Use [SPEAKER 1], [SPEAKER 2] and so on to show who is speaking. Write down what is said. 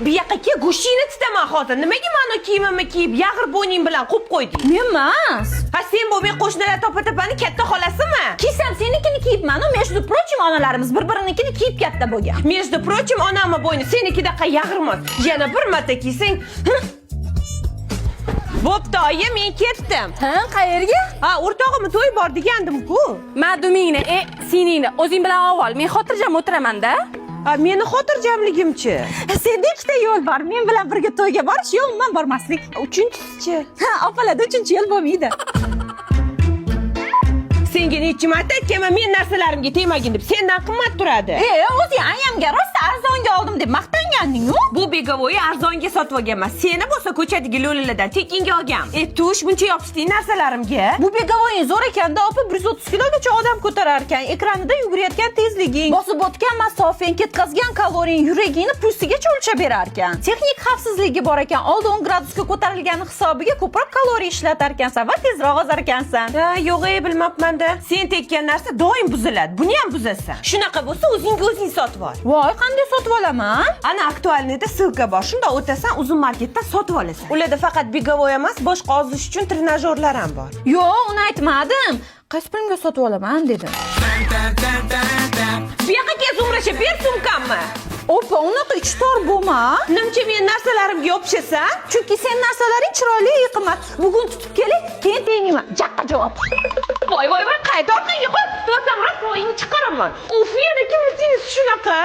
[SPEAKER 1] Bu yoqqa kel, go'shtingni titaman hozir. Nimaga meni kiyimimni kiyib, yag'ir bo'yning bilan qo'yib qo'yding?
[SPEAKER 2] Men emas.
[SPEAKER 1] Ha, sen bo'lmay qo'shnilar topa-topani katta xolasimi?
[SPEAKER 2] Kiysam senikini kiyibman, между прочим, onalarimiz bir-birinikini kiyib katta bo'lgan.
[SPEAKER 1] Между прочим, onamni bo'yni senikidaqa yag'irmas. Yana bir marta kiysang, bo'pti, oyi, men ketdim.
[SPEAKER 2] Ha, qayerga?
[SPEAKER 1] Ha, o'rtog'imni to'y bor degandim-ku.
[SPEAKER 2] Madumingni, seningni o'zing bilan avval men xotirjam o'tiraman-da.
[SPEAKER 1] Ha, meni xotirjamligimchi?
[SPEAKER 2] Senda ikkita yo'l bor. Men bilan birga to'yga borish, yo umuman bormaslik.
[SPEAKER 1] Uchinchisi-chi?
[SPEAKER 2] Ha, opalada uchinchi yo'l bo'lmaydi.
[SPEAKER 1] Senga necha marta aytganman, men narsalarimga tegmagin deb. Sendan qimmat turadi.
[SPEAKER 2] O'zing ayamga rosa arzonga oldim deb maqtanganding-ku.
[SPEAKER 1] Bu begovoyi arzonga sotib olganman. Seni bo'lsa ko'chadagi lo'lilardan tekinga olgan. Tush, buncha yopishding narsalarimga.
[SPEAKER 2] Bu begovoying zo'r ekanda, opa 130 kilogacha odam ko'tarar ekan. Ekranida yugurayotgan tezliging, bosib o'tgan masofang, ketkazgan kaloriyang yuragingni pulsigacha o'lchab berar ekan. Texnik xavfsizligi bor ekan. Oldi 10 gradusga ko'tarilgani hisobiga ko'proq kaloriya ishlatar ekansan va tezroq ozar ekansan.
[SPEAKER 1] Ha, yo'q, bilmabman-da. Sen tekkan narsa doim buziladi. Buni ham buzasan. Shunaqa bo'lsa, o'zing sotib ol.
[SPEAKER 2] Voy, qanday sotib olaman?
[SPEAKER 1] Ana aktualniyda ссылка bor. Shunda o'tasan, uzun marketdan sotib olasan. Ularda faqat begovoy emas, boshqa ozish uchun trenajyorlar ham bor.
[SPEAKER 2] Yo'q, uni aytmadim. Qaysi pulimga sotib olaman dedim.
[SPEAKER 1] Bu yoqqa kel, Zumracha, ber sumkamni.
[SPEAKER 2] Opa, unaqa ichi tor bo'lma.
[SPEAKER 1] Nimcha men narsalarimga yopishasan?
[SPEAKER 2] Chunki sen narsalaring chiroyli, qimmat. Bugun tutib kelay, keyin tengman. Jaqqa javob.
[SPEAKER 1] Voy, qayta orqaga qo'y. To'rtamroq poyingni chiqaraman. Uf, yana kim shunaqa?